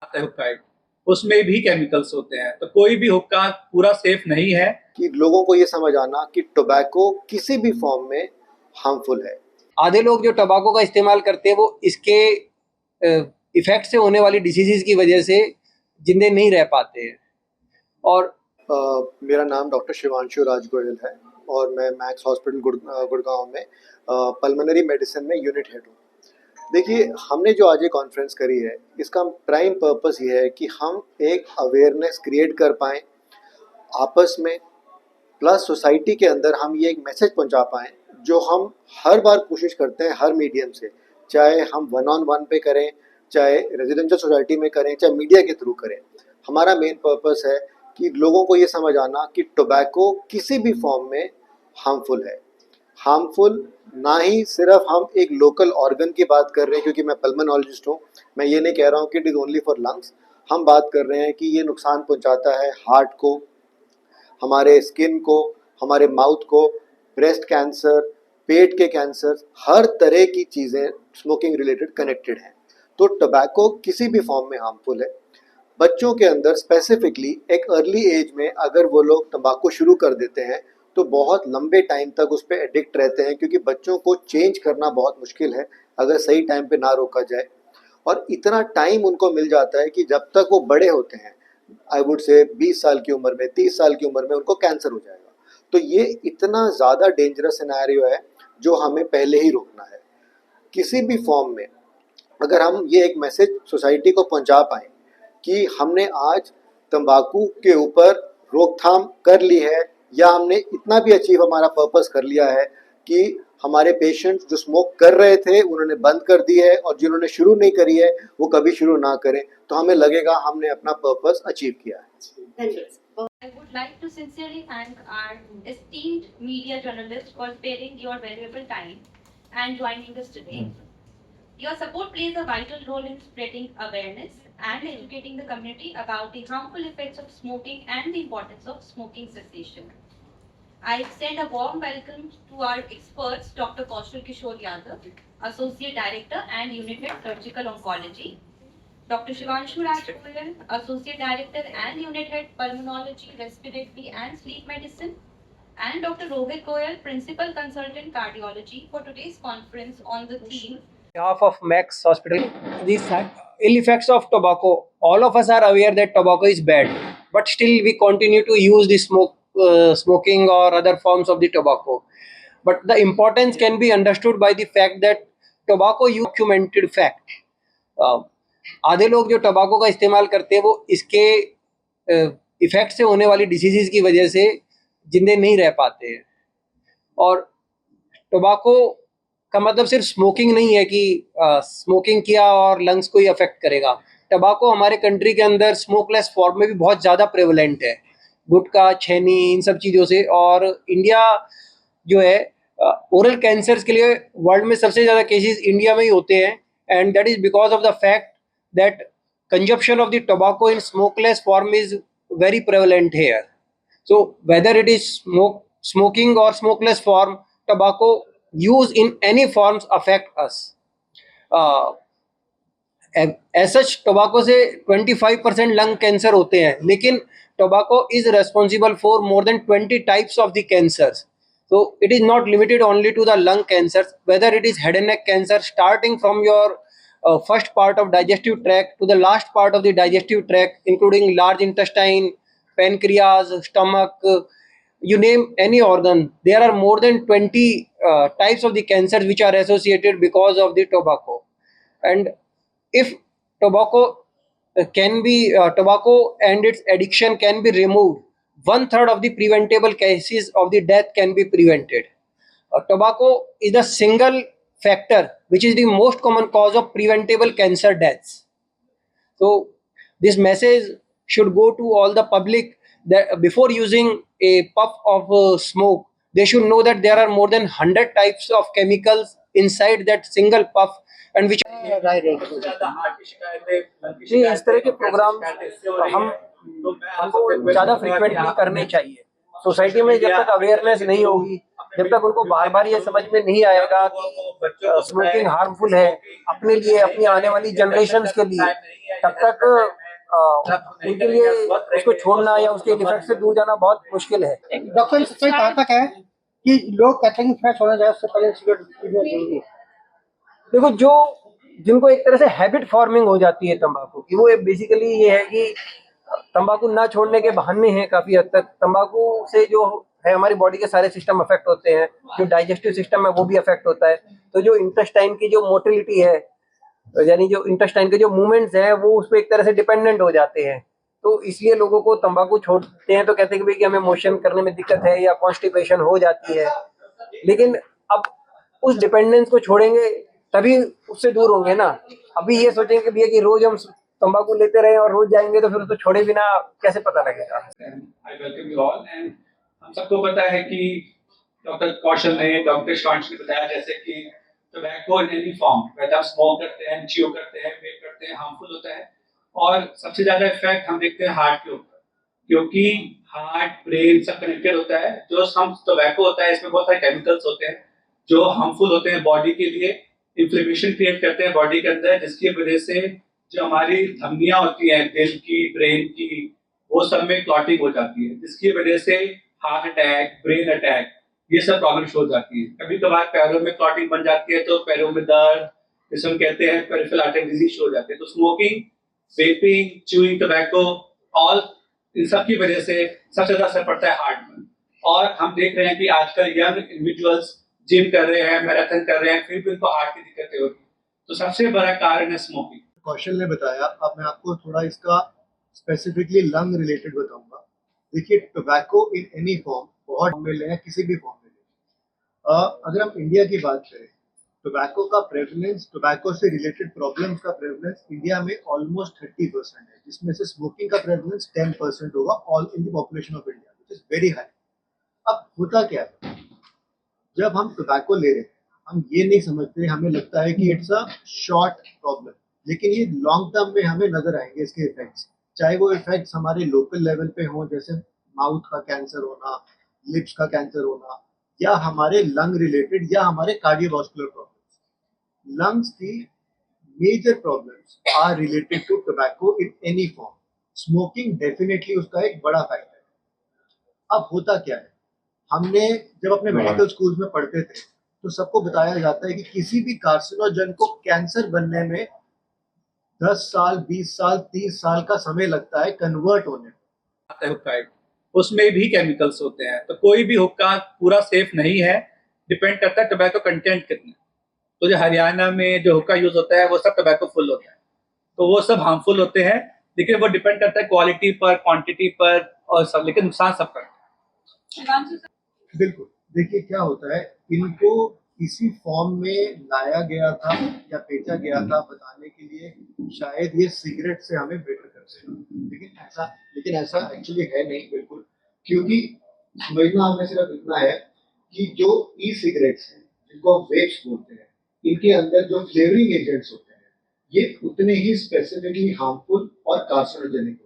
आता है हुक्का, उसमें भी केमिकल्स होते हैं, तो कोई भी हुक्का पूरा सेफ नहीं है। कि लोगों को ये समझ आना कि टोबैको किसी भी फॉर्म में हार्मफुल है। आधे लोग जो टबाको का इस्तेमाल करते हैं वो इसके इफेक्ट से होने वाली डिसीजेज की वजह से जिंदे नहीं रह पाते हैं। और मेरा नाम डॉक्टर शिवांशु राज गोयल है और मैं मैक्स हॉस्पिटल गुड़गांव में पल्मोनरी मेडिसिन में यूनिट हेड हूँ। देखिए, हमने जो आज ये कॉन्फ्रेंस करी है, इसका प्राइम पर्पस ये है कि हम एक अवेयरनेस क्रिएट कर पाएँ आपस में, प्लस सोसाइटी के अंदर हम ये एक मैसेज पहुंचा पाएँ जो हम हर बार कोशिश करते हैं हर मीडियम से, चाहे हम 1-on-1 पे करें, चाहे रेजिडेंशियल सोसाइटी में करें, चाहे मीडिया के थ्रू करें। हमारा मेन पर्पस है कि लोगों को ये समझ आना कि टोबैको किसी भी फॉर्म में हार्मफुल है। हार्मफुल ना ही सिर्फ हम एक लोकल ऑर्गन की बात कर रहे हैं, क्योंकि मैं पल्मोनोलॉजिस्ट हूँ, मैं ये नहीं कह रहा हूँ कि it is only for lungs. हम बात कर रहे हैं कि ये नुकसान पहुँचाता है हार्ट को, हमारे स्किन को, हमारे माउथ को, ब्रेस्ट कैंसर, पेट के कैंसर, हर तरह की चीज़ें स्मोकिंग रिलेटेड कनेक्टेड हैं। तो टोबैको किसी भी फॉर्म में हार्मफुल है। बच्चों के अंदर स्पेसिफिकली एक अर्ली एज में अगर वो लोग तंबाकू शुरू कर देते हैं तो बहुत लंबे टाइम तक उस पर एडिक्ट रहते हैं, क्योंकि बच्चों को चेंज करना बहुत मुश्किल है अगर सही टाइम पे ना रोका जाए। और इतना टाइम उनको मिल जाता है कि जब तक वो बड़े होते हैं, आई वुड से 20 साल की उम्र में, 30 साल की उम्र में उनको कैंसर हो जाएगा। तो ये इतना ज़्यादा डेंजरस सिनेरियो है जो हमें पहले ही रोकना है। किसी भी फॉर्म में अगर हम ये एक मैसेज सोसाइटी को पहुंचा पाएँ कि हमने आज तंबाकू के ऊपर रोकथाम कर ली है, या हमने इतना भी अचीव हमारा पर्पस कर लिया है कि हमारे पेशेंट्स जो स्मोक कर रहे थे उन्होंने बंद कर दी है, और जिन्होंने शुरू नहीं करी है वो कभी शुरू ना करें, तो हमें लगेगा हमने अपना पर्पस अचीव किया है। I would like to sincerely thank our esteemed media journalists for sparing your valuable time and joining us today. Your support plays a vital role in spreading awareness and educating the community about the harmful effects of smoking and the importance of smoking cessation. I extend a warm welcome to our experts, Dr. Kaushal Kishore Yadav, Associate Director and Unit Head Surgical Oncology, Dr. Shivanshu Raj Goyal, Associate Director and Unit Head Pulmonology, Respiratory and Sleep Medicine, and Dr. Rohit Goyal, Principal Consultant Cardiology, for today's conference on the theme. On behalf of Max Hospital, these ill effects of tobacco. All of us are aware that tobacco is bad, but still we continue to use the smoking or other forms of the tobacco. But the importance can be understood by the fact that tobacco use documented fact. आधे लोग जो टबाको का इस्तेमाल करते हैं वो इसके effect से होने वाली डिसीजेज की वजह से जिंदे नहीं रह पाते हैं। और टबाको का मतलब सिर्फ स्मोकिंग नहीं है कि स्मोकिंग किया और लंग्स को ही अफेक्ट करेगा। टबाको हमारे कंट्री के अंदर स्मोकलेस फॉर्म में भी बहुत ज़्यादा प्रेवलेंट है, गुटखा, छेनी, इन सब चीज़ों से। और इंडिया जो है ओरल कैंसर्स के लिए वर्ल्ड में सबसे ज़्यादा केसेस इंडिया में ही होते हैं, and that is because of the fact that consumption of the tobacco in smokeless form is very prevalent here. So whether it is smoking or smokeless form, tobacco use in any forms affect us. As such tobacco से 25% lung cancer होते हैं, लेकिन tobacco is responsible for more than 20 types of the cancers. So it is not limited only to the lung cancers, whether it is head and neck cancer, starting from your first part of digestive tract to the last part of the digestive tract, including large intestine, pancreas, stomach, you name any organ. There are more than 20 types of the cancers which are associated because of the tobacco. And if tobacco tobacco and its addiction can be removed, 1/3 of the preventable cases of the death can be prevented. Tobacco is the single factor which is the most common cause of preventable cancer deaths. So this message should go to all the public that before using a puff of smoke, they should know that there are more than 100 types of chemicals inside that single puff, and which जी इस तरह के programme हमको ज़्यादा frequently करने चाहिए। Society में जब तक अवेयरनेस नहीं होगी जब तक उनको बार बार ये समझ में नहीं आएगा कि स्मोकिंग हार्मफुल है अपने लिए, अपनी आने वाली जनरेशन के लिए, तब तक उनके लिए उसको छोड़ना या उसके इफेक्ट से दूर जाना बहुत मुश्किल है। डॉक्टर सही कहा तक है कि लोग कहते हैं कि फ्रेश होना चाहिए, उससे पहले सिगरेट पीना जरूरी है। देखो, जो जिनको एक तरह से हैबिट फॉर्मिंग हो जाती है तंबाकू की, वो बेसिकली ये है कि तंबाकू ना छोड़ने के बहाने हैं काफी हद तक। तंबाकू से जो है हमारी बॉडी के सारे सिस्टम अफेक्ट होते हैं, जो डाइजेस्टिव सिस्टम है वो भी अफेक्ट होता है। तो जो इंटेस्टाइन की जो मोटिलिटी है, यानी जो इंटेस्टाइन के जो मूवमेंट्स हैं, वो उस पर एक तरह से डिपेंडेंट हो जाते हैं। तो इसलिए लोगों को तंबाकू छोड़ते हैं तो कहते हैं कि भाई कि हमें मोशन करने में दिक्कत है या कॉन्स्टिपेशन हो जाती है। लेकिन अब उस डिपेंडेंस को छोड़ेंगे तभी उससे दूर होंगे ना। अभी ये सोचेंगे कि भैया कि रोज हम तंबाकू लेते रहे और रोज जाएंगे तो फिर उसको छोड़े बिना कैसे पता लगेगा। I welcome you all. And हम सबको पता है कि डॉक्टर कौशल ने, डॉक्टर शिवांश ने बताया जैसे कि टोबैको इन एनी फॉर्म, वैसे आप स्मोक करते हैं, च्यू करते हैं, वेप करते हैं, हार्मफुल होता है। और सबसे ज्यादा इफेक्ट हम देखते हैं हार्ट के ऊपर, क्योंकि हार्ट ब्रेन सब कनेक्टेड होता है। जो हम टोबैको होता है, इसमें बहुत सारे केमिकल्स होते हैं जो हार्मफुल होते हैं बॉडी के लिए, इन्फ्लेमेशन क्रिएट करते हैं बॉडी के अंदर, जिसकी वजह से जो हमारी धमनियां होती हैं दिल की, ब्रेन की, वो सब में क्लॉटिंग हो जाती है, जिसकी वजह से हार्ट अटैक, ब्रेन अटैक, ये सब प्रॉब्लम्स हो जाती है। कभी कभार पैरों में क्लॉटिंग बन जाती है तो पैरों में दर्द, जिसे हम कहते हैं पेरिफेरल आर्टरी डिजीज हो जाते हैं। तो smoking, vaping, chewing tobacco, all in सब की वजह से सबसे ज्यादा असर पड़ता है हार्ट में। और हम देख रहे हैं कि आजकल यंग इंडिविजुअल्स जिम कर रहे हैं, मैराथन कर रहे हैं, फिर भी उनको हार्ट की दिक्कतें होती हैं। तो सबसे बड़ा कारण है स्मोकिंग। कौशल ने बताया, अब मैं आपको थोड़ा इसका स्पेसिफिकली लंग रिलेटेड बताऊंगा। देखिए, टोबैको इन एनी फॉर्म, बहुत में लें, किसी भी फॉर्म में लें। अगर हम इंडिया की बात करें, टोबैको का प्रेवलेंस, टोबैको से रिलेटेड प्रॉब्लम्स का प्रेवलेंस इंडिया में ऑलमोस्ट 30% है, जिसमें से स्मोकिंग का प्रेवलेंस 10% होगा all in the population of India, which is very high. अब होता क्या है, जब हम टोबैको ले रहे हैं, हम ये नहीं समझते, हमें लगता है कि इट्स अ शॉर्ट प्रॉब्लम, लेकिन ये लॉन्ग टर्म में हमें नजर आएंगे इसके इफेक्ट्स। चाहे वो इफेक्ट्स हमारे लोकल लेवल पे हों, जैसे माउथ का कैंसर होना, लिप्स का कैंसर होना, या हमारे लंग रिलेटेड या हमारे कार्डियोवास्कुलर प्रॉब्लम्स। लंग्स की major problems are related to tobacco in any form. Smoking definitely उसका एक बड़ा फैक्टर है। अब होता क्या है, हमने जब अपने मेडिकल स्कूल्स में पढ़ते थे तो सबको बताया जाता है कि किसी भी कार्सिनोजन को कैंसर बनने में 10 साल, 20 साल, 30 साल का समय लगता है कन्वर्ट होने में। हुक्का, उसमें भी केमिकल्स होते हैं। तो कोई भी हुक्का पूरा सेफ नहीं है, डिपेंड करता है टोबैको कंटेंट कितना। तो जो हरियाणा में जो हुक्का यूज होता है वो सब टोबैको फुल होता है, तो वो सब हार्मफुल होते हैं। लेकिन वो डिपेंड करता है क्वालिटी पर, क्वांटिटी पर और सब, लेकिन नुकसान सब करता है। बिल्कुल, देखिए क्या होता है, इनको किसी फॉर्म में लाया गया था या बेचा गया था बताने के लिए शायद ये सिगरेट से हमें बेटर करते हैं, लेकिन ऐसा एक्चुअली है नहीं बिल्कुल। क्योंकि समझना हमें सिर्फ इतना है कि जो ई सिगरेट्स हैं, जिनको हम वेप्स बोलते हैं, इनके अंदर जो फ्लेवरिंग एजेंट्स होते हैं, ये उतने ही स्पेसिफिकली हार्मफुल और कार्सिनोजेनिक